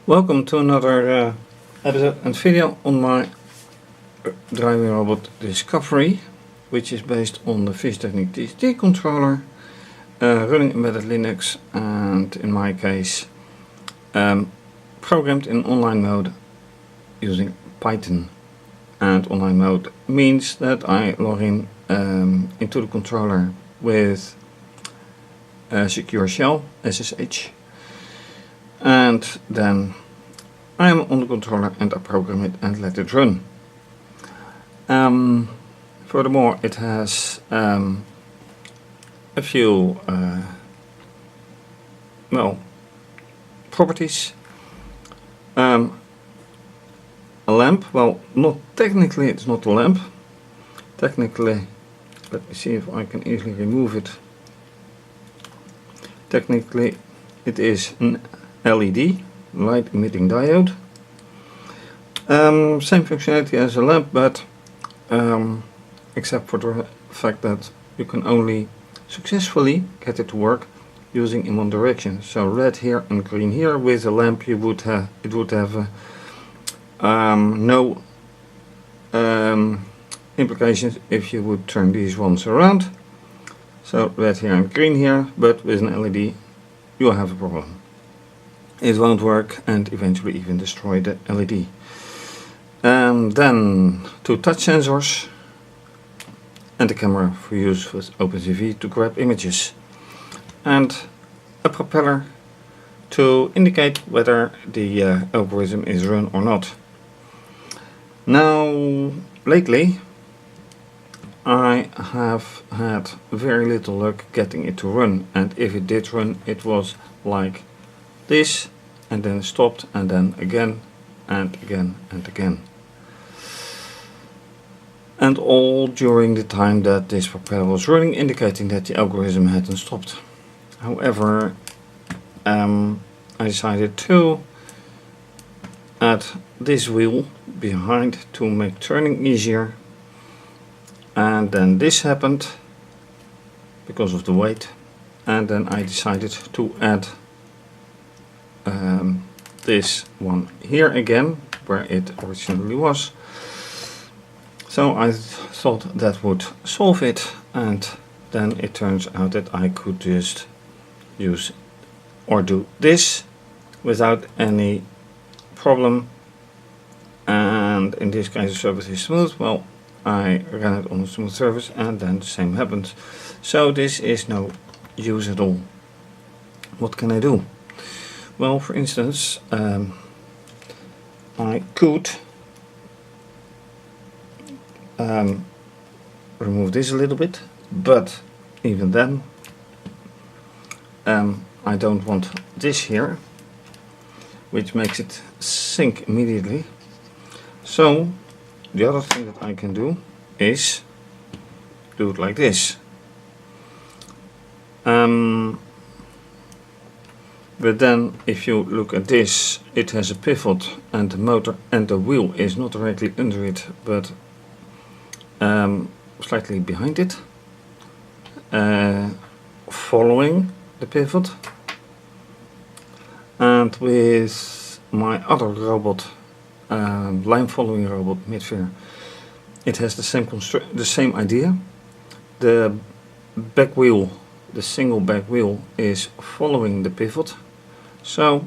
Welcome to another episode and video on my driving robot Discovery, which is based on the fischertechnik TXT controller, running embedded Linux, and in my case programmed in online mode using Python. And online mode means that I log in into the controller with secure shell SSH, and then I am on the controller and I program it and let it run. Furthermore, it has a few properties. A lamp, well, not technically, it's not a lamp. Technically, let me see if I can easily remove it. Technically, it is an LED, light emitting diode. Same functionality as a lamp, but except for the fact that you can only successfully get it to work using in one direction. So red here and green here. With a lamp, you would have no implications if you would turn these ones around. So red here and green here, but with an LED you have a problem. It won't work and eventually even destroy the LED. Then two touch sensors and a camera for use with OpenCV to grab images, and a propeller to indicate whether the algorithm is run or not. Now, lately I have had very little luck getting it to run, and if it did run, it was like this, and then stopped, and then again and again and again, and all during the time that this propeller was running, indicating that the algorithm hadn't stopped. However, I decided to add this wheel behind to make turning easier, and then this happened because of the weight, and then I decided to add this one here again where it originally was. So I thought that would solve it, and then it turns out that I could just use or do this without any problem, and in this case the surface is smooth. Well, I ran it on a smooth surface and then the same happens. So this is no use at all. What can I do? Well, for instance, I could remove this a little bit, but even then I don't want this here, which makes it sink immediately. So the other thing that I can do is do it like this. But then if you look at this, it has a pivot, and the motor and the wheel is not directly under it, but slightly behind it, following the pivot. And with my other robot, line following robot Midfair, it has the same idea. The back wheel, the single back wheel, is following the pivot. So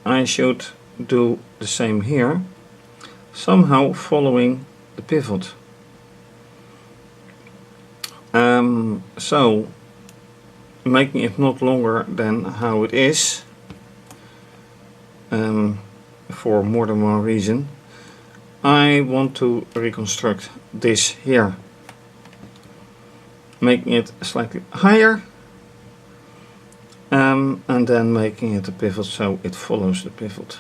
I should do the same here, somehow following the pivot. So making it not longer than how it is, for more than one reason. I want to reconstruct this here, making it slightly higher, and then making it a pivot so it follows the pivot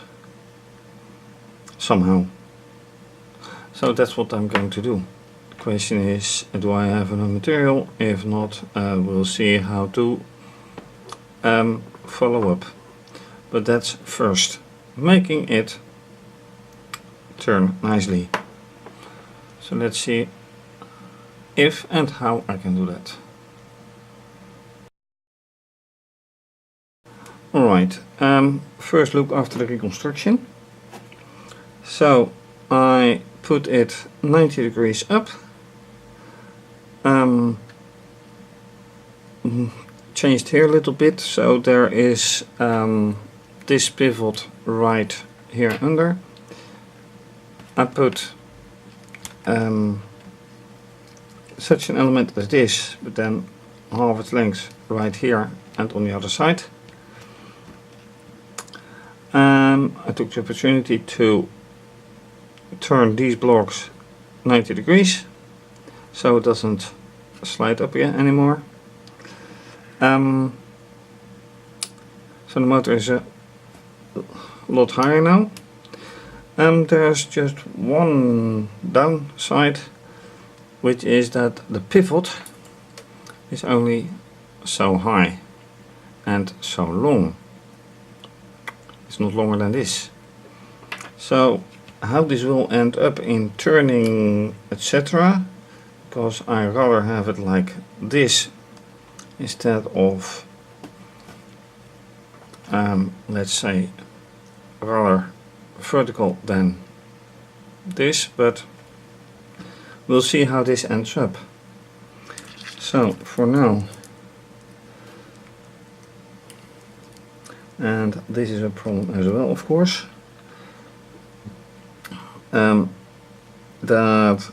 somehow. So that's what I'm going to do. The question is, do I have enough material? If not, we'll see how to follow up. But that's first making it turn nicely. So let's see if and how I can do that. Alright, first look after the reconstruction. So I put it 90 degrees up, changed here a little bit, so there is this pivot right here under. I put such an element as this, but then half its length right here and on the other side. I took the opportunity to turn these blocks 90 degrees so it doesn't slide up here anymore. So the motor is a lot higher now. There's just one downside, which is that the pivot is only so high and so long. It's not longer than this. So how this will end up in turning, etc., because I rather have it like this instead of let's say rather vertical than this, but we'll see how this ends up. So for now, and this is a problem as well, of course, that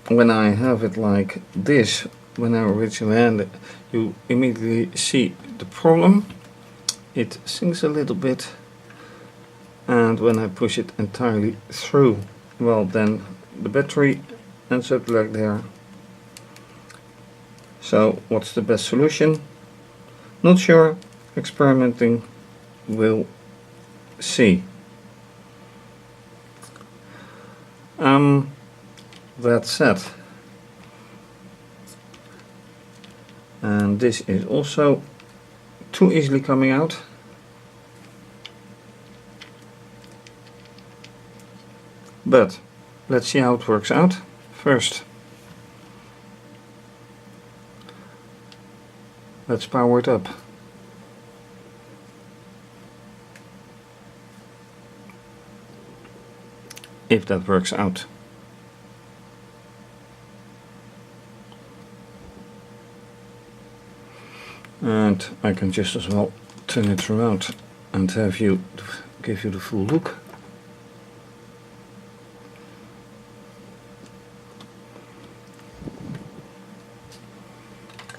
when I have it like this, when I originally hand it, you immediately see the problem. It sinks a little bit, and when I push it entirely through, well, then the battery ends up like there. So what's the best solution? Not sure. Experimenting, we'll see. That said, and this is also too easily coming out. But let's see how it works out. First, let's power it up. If that works out. And I can just as well turn it around and have you give you the full look.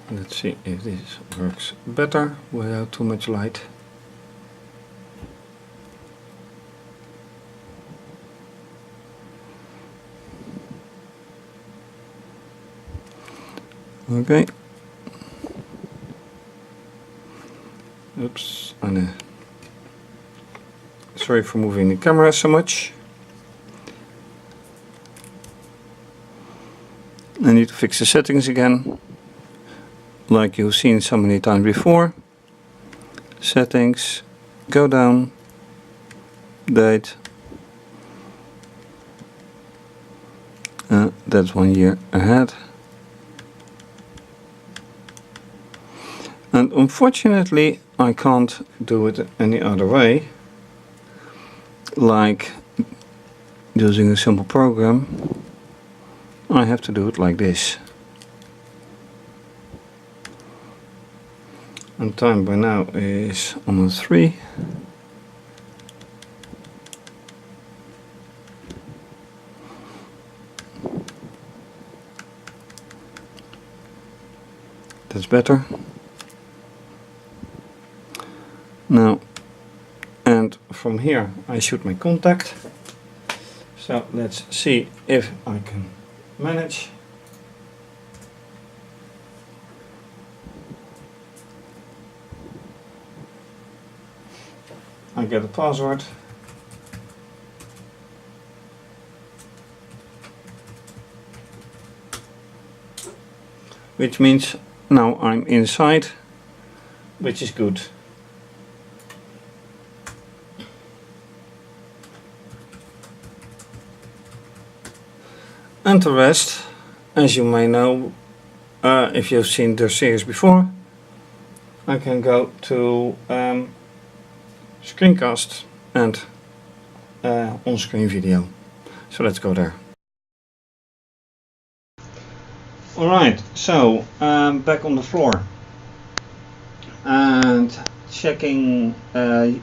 Let's see if this works better without too much light. Okay. Oops, and sorry for moving the camera so much. I need to fix the settings again, like you've seen so many times before. Settings, go down, date. That's 1 year ahead. And unfortunately I can't do it any other way, like using a simple program. I have to do it like this. And time by now is almost 3. That's better. Now, and from here I shoot my contact. So let's see if I can manage. I get a password. Which means now I'm inside, which is good. And the rest, as you may know, if you've seen the series before, I can go to screencast and on-screen video. So let's go there. Alright, so back on the floor and checking with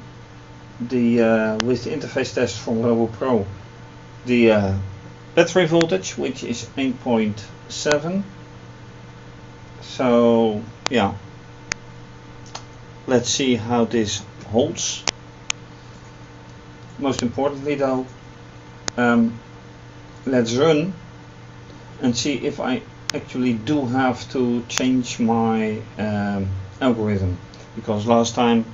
the interface test from Robo Pro the battery voltage, which is 8.7. So yeah, let's see how this holds. Most importantly though, let's run and see if I actually do have to change my algorithm, because last time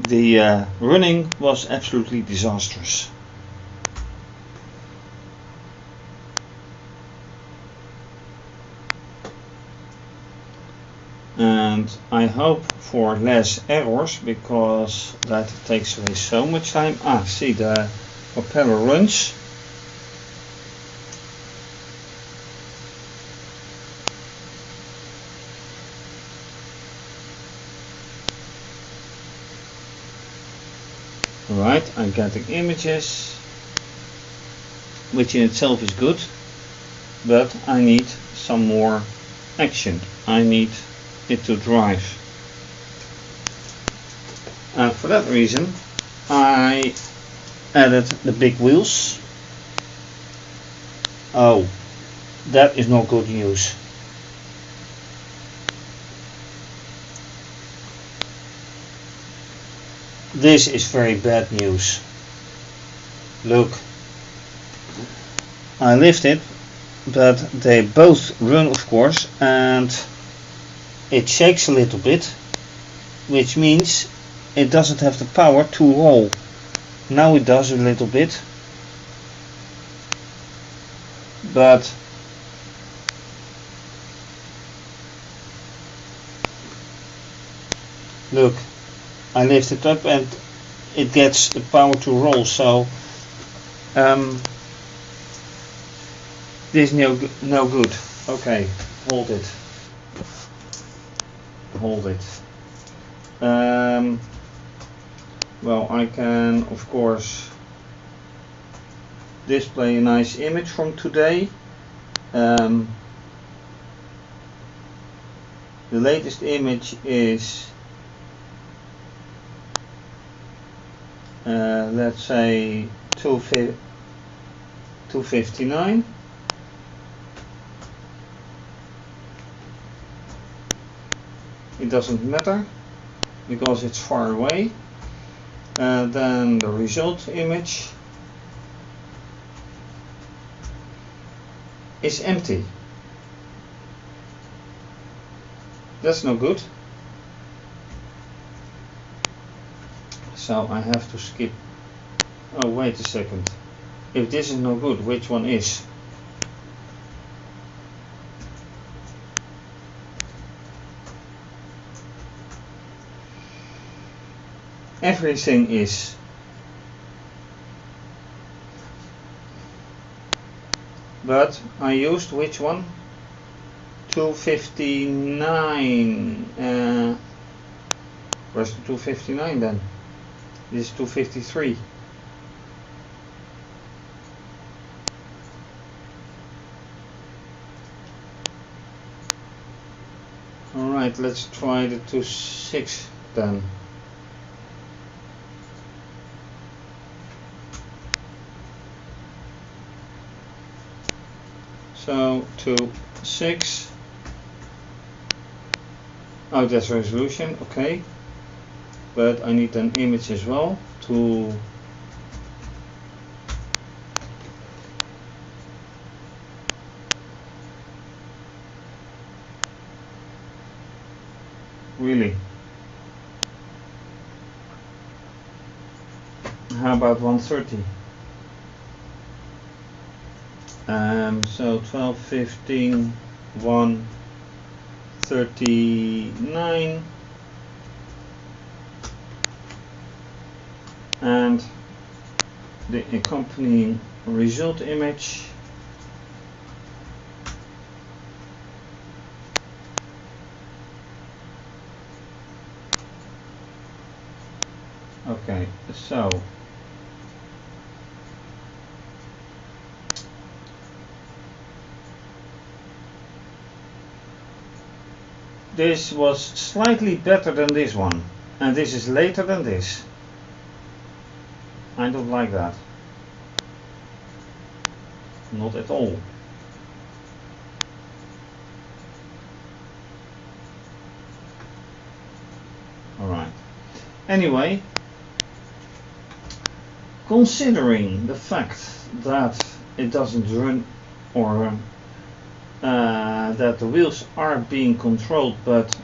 the running was absolutely disastrous. And I hope for less errors, because that takes away so much time. See, the propeller runs. Right, I'm getting images, which in itself is good, but I need some more action. I need it to drive. And for that reason I added the big wheels. Oh, that is not good news. This is very bad news. Look, I lift it, but they both run, of course, and it shakes a little bit, which means it doesn't have the power to roll. Now it does a little bit, but look, I lift it up and it gets the power to roll. So this is no good. Okay, hold it. Well, I can of course display a nice image from today. The latest image is let's say 259. It doesn't matter because it's far away. Then the result image is empty. That's no good. So I have to skip. Oh, wait a second. If this is no good, which one is? Everything is. But I used which one? 259. Where's the 259 then? This is 253. Alright, let's try the 26 then. So 2.6. Oh, that's resolution, okay. But I need an image as well to really. How about 130? So 12, 15, 139, and the accompanying result image Okay, so this was slightly better than this one, and this is later than this. I don't like that. Not at all. Alright. Anyway, considering the fact that it doesn't run, or that the wheels are being controlled but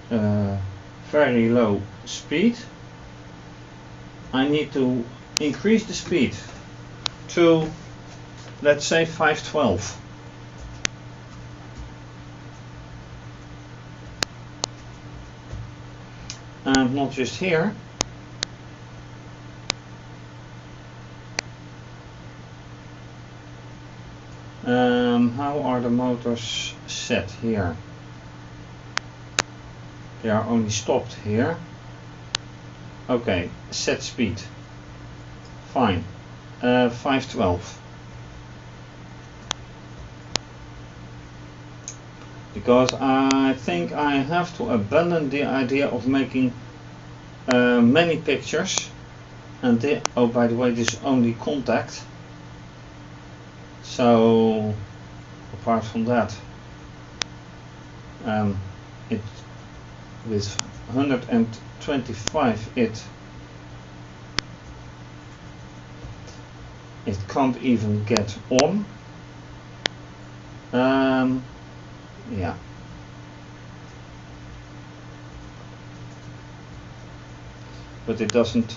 very low speed, I need to increase the speed to, let's say, 512. And not just here. How are the motors set here? They are only stopped here. Okay, set speed. Fine. 512. Because I think I have to abandon the idea of making many pictures. And oh, by the way, this is only contact. So apart from that, it with 125 it can't even get on. Yeah. But it doesn't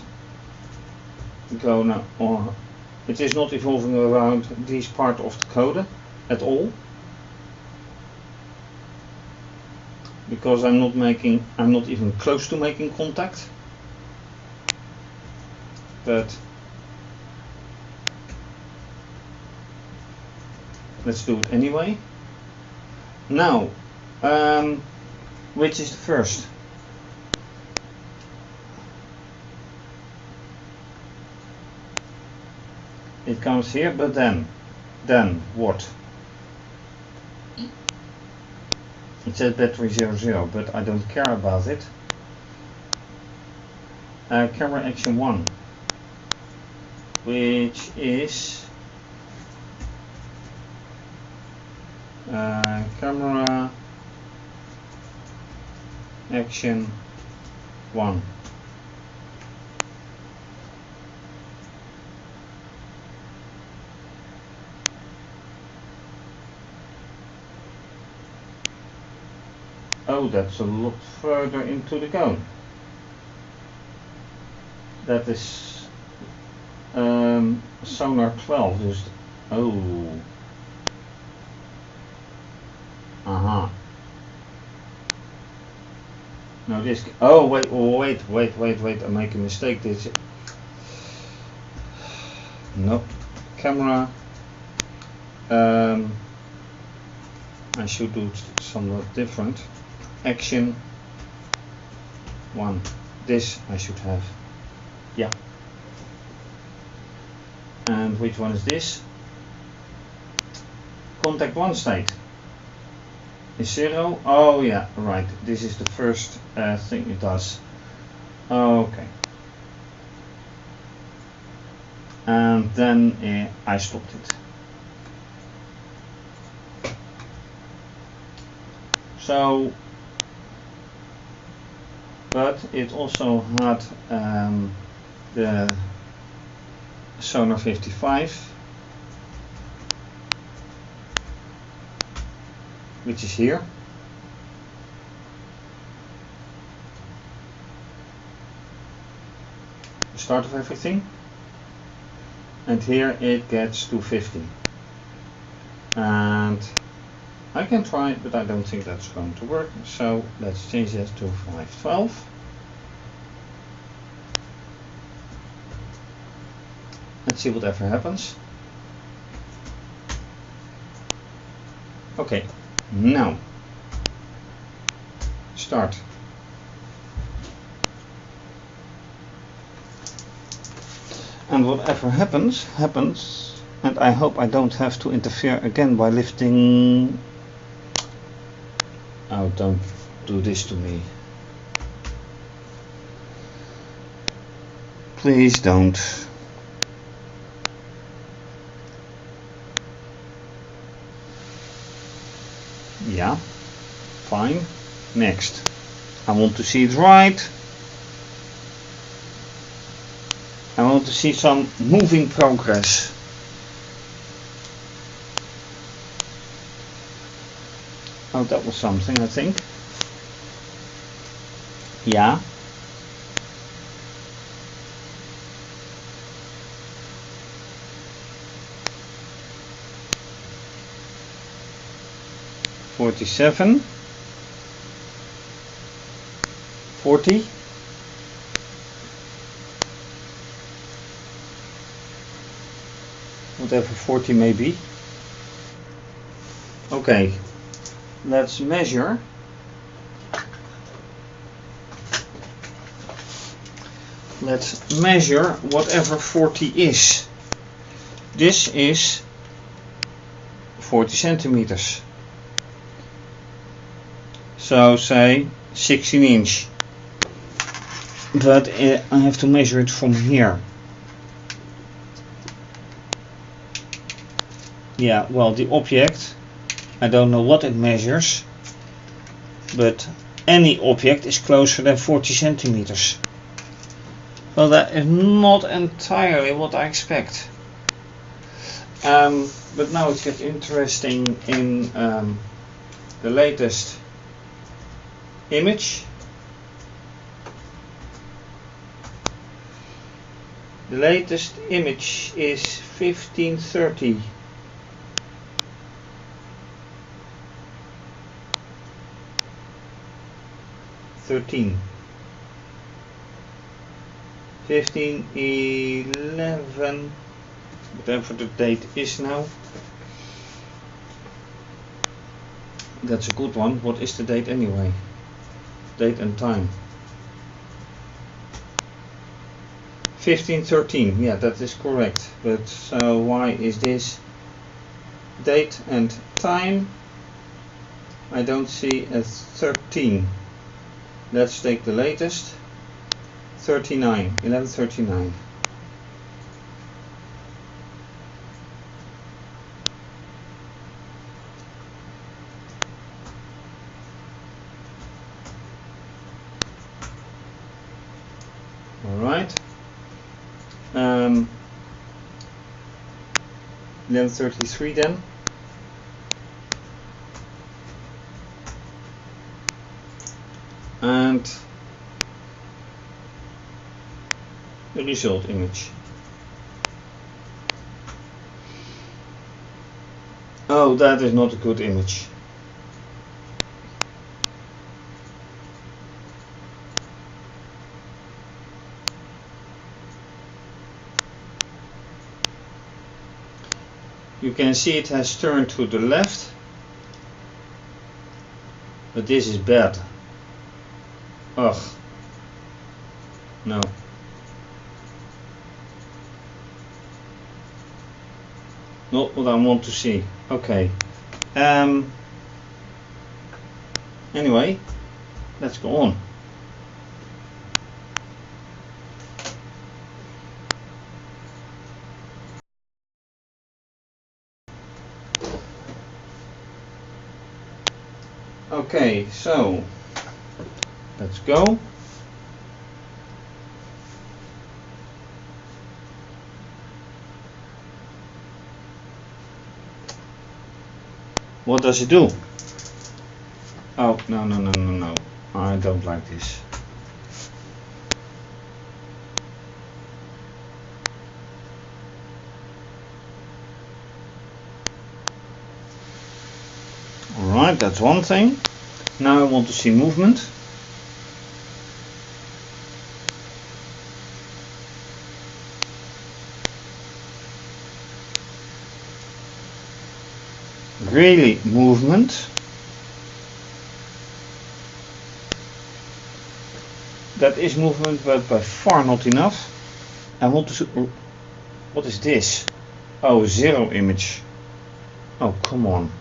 go now, or it is not evolving around this part of the code at all, because I'm not even close to making contact. But let's do it anyway. Now, which is the first? It comes here, but then what? It says battery 00, but I don't care about it. Camera action 1, which is camera action 1. Oh, that's a lot further into the cone. That is sonar 12. Just oh. Aha. No, this. Oh, wait. I make a mistake. This. Nope. Camera. I should do somewhat different. Action 1. This I should have. Yeah. And which one is this? Contact 1 state is 0. Oh yeah, right. This is the first thing it does. Okay. And then I stopped it. So, but it also had the sonar 55, which is here. The start of everything. And here it gets to 50. And I can try it, but I don't think that's going to work. So let's change that to 512. Let's see whatever happens. Okay, now start. And whatever happens, happens. And I hope I don't have to interfere again by lifting. Oh, don't do this to me. Please don't. Yeah, fine. Next. I want to see it right. I want to see some moving progress. Oh, that was something, I think. Yeah. $47. 40. Whatever 40 may be. Okay, let's measure. Let's measure whatever 40 is. This is 40 centimeters. So say 16 inch. But I have to measure it from here. Yeah, well, the object, I don't know what it measures, but any object is closer than 40 centimeters. Well, that is not entirely what I expect. But now it gets interesting in the latest image. The latest image is 1530. $13. 1511, whatever the date is now. That's a good one. What is the date anyway? Date and time. 1513, yeah, that is correct. But so why is this date and time? I don't see a 13. Let's take the latest. 1139. All right. 1133 then. And the result image. Oh, that is not a good image. You can see it has turned to the left, but this is bad. Ugh. No. Not what I want to see. Okay. Anyway, let's go on. Okay, so let's go. What does it do? Oh, no. I don't like this. Alright, that's one thing. Now I want to see movement. Really movement. That is movement, but by far not enough. I want to What is this? Oh, 0 image. Oh, come on.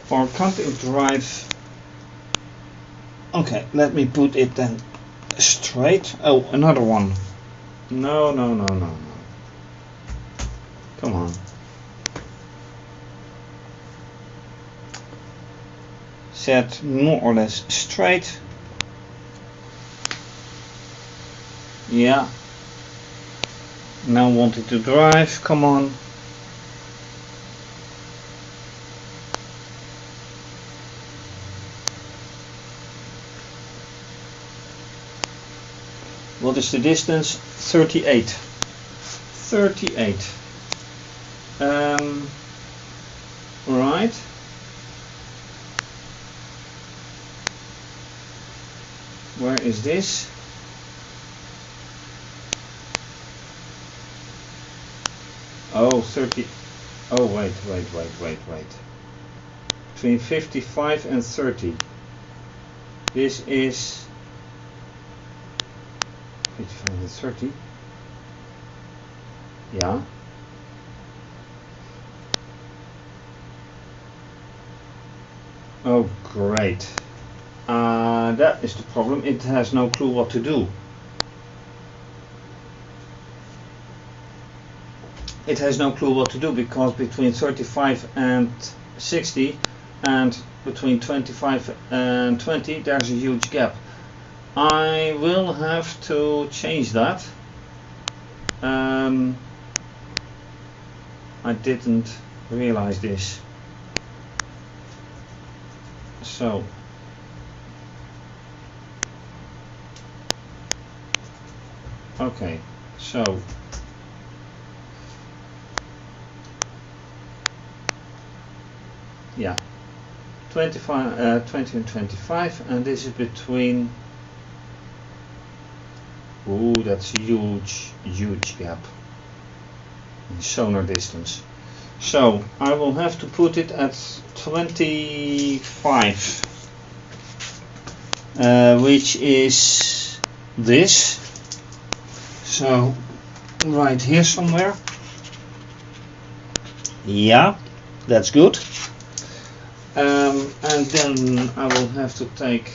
Or can't it drive? Okay, let me put it then straight. Oh, another one. No. Come on. Set more or less straight. Yeah. Now want it to drive. Come on. What is the distance? 38. 38. Right. Where is this? Oh, 30. Oh, wait. Between 55 and 30. This is 55 and 30. Yeah. Oh, great. That is the problem. It has no clue what to do. It has no clue what to do because between 35 and 60 and between 25 and 20 there's a huge gap. I will have to change that. I didn't realize this. So okay, so yeah, 25, 20 and 25, and this is between. Ooh, that's a huge gap in sonar distance. So I will have to put it at 25, which is this. So right here somewhere. Yeah, that's good. And then I will have to take.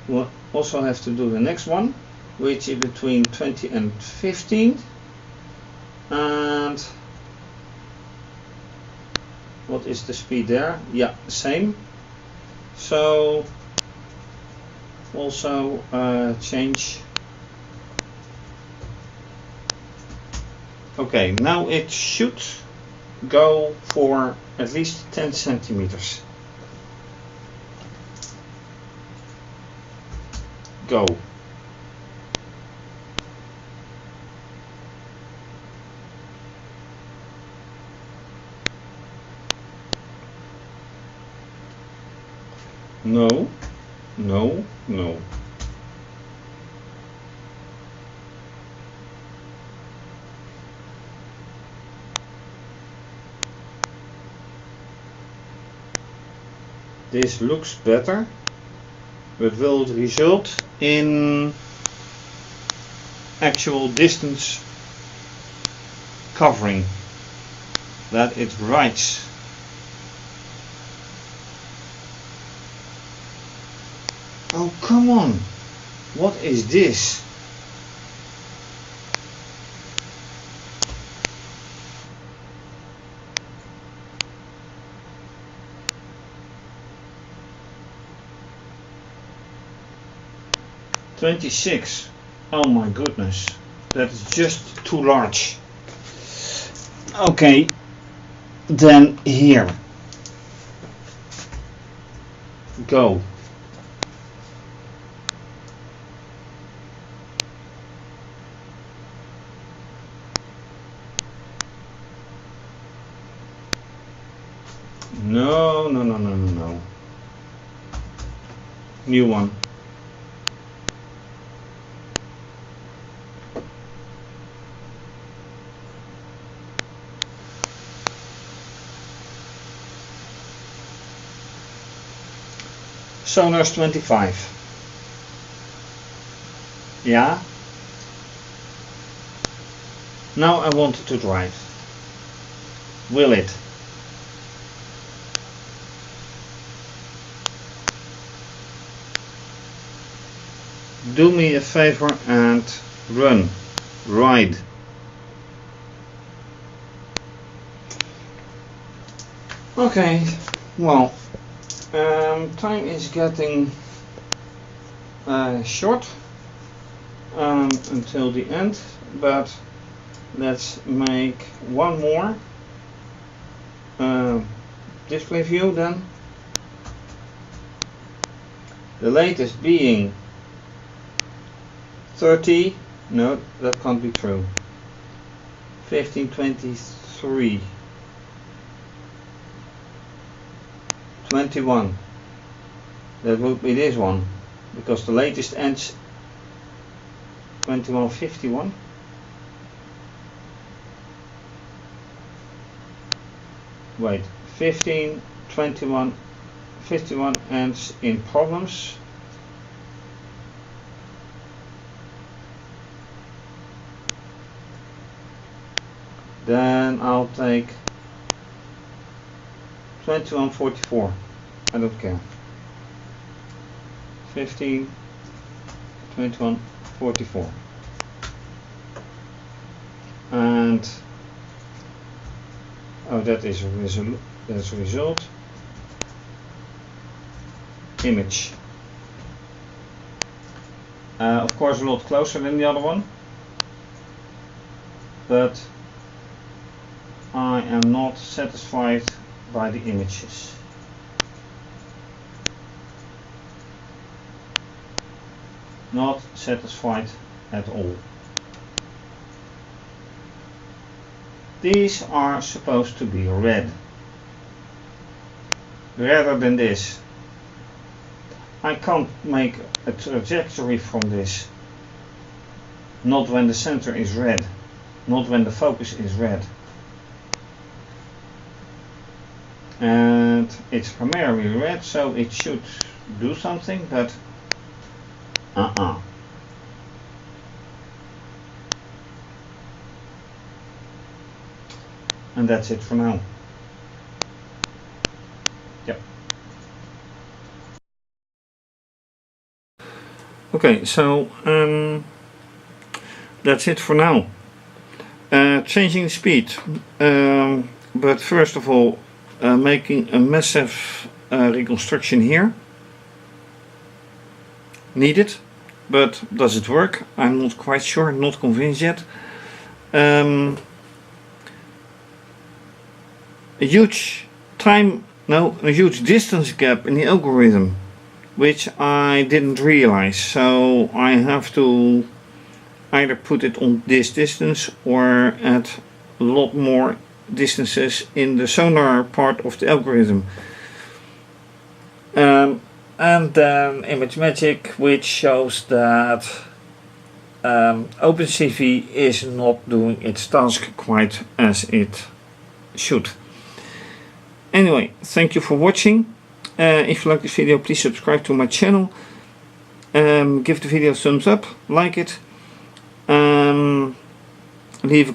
Well, also have to do the next one, which is between 20 and 15. And what is the speed there? Yeah, same. So also change. Okay, now it should go for at least 10 centimeters. Go. No. This looks better, but will it result in actual distance covering that it writes? Oh, come on, what is this? $26. Oh my goodness, that is just too large. Okay, then here. Go. No. New one. Sonar's 25. Yeah. Now I want it to drive. Will it? Do me a favor and run. Ride. Okay, well, time is getting short until the end, but let's make one more display view then. The latest being 30, no, that can't be true. 1523. 21. That would be this one, because the latest ends 2151. Wait, 15, 21, 51 ends in problems. Then I'll take 2144. I don't care. 15, 21, 44. And oh, that is a result. Image. Of course, a lot closer than the other one, but I am not satisfied by the images. Not satisfied at all. These are supposed to be red, rather than this. I can't make a trajectory from this. Not when the center is red, not when the focus is red. And it's primarily red, so it should do something, but and that's it for now. Yep. Okay, so that's it for now. Changing the speed, but first of all, making a massive reconstruction here. Needed, but does it work? I'm not quite sure, not convinced yet. A huge distance gap in the algorithm, which I didn't realize, so I have to either put it on this distance or add a lot more distances in the sonar part of the algorithm. And then ImageMagick, which shows that OpenCV is not doing its task quite as it should. Anyway, thank you for watching. If you like this video, please subscribe to my channel. Give the video a thumbs up, like it. Leave a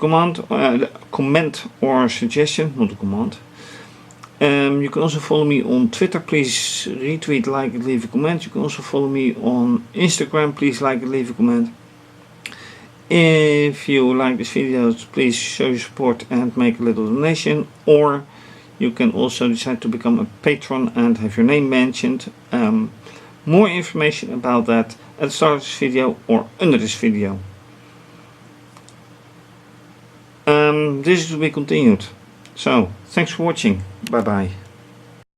comment or suggestion, not a command. You can also follow me on Twitter. Please retweet, like it, leave a comment. You can also follow me on Instagram. Please like it, leave a comment. If you like this video, please show your support and make a little donation. Or you can also decide to become a patron and have your name mentioned. More information about that at the start of this video or under this video. This is to be continued. So, thanks for watching. Bye bye.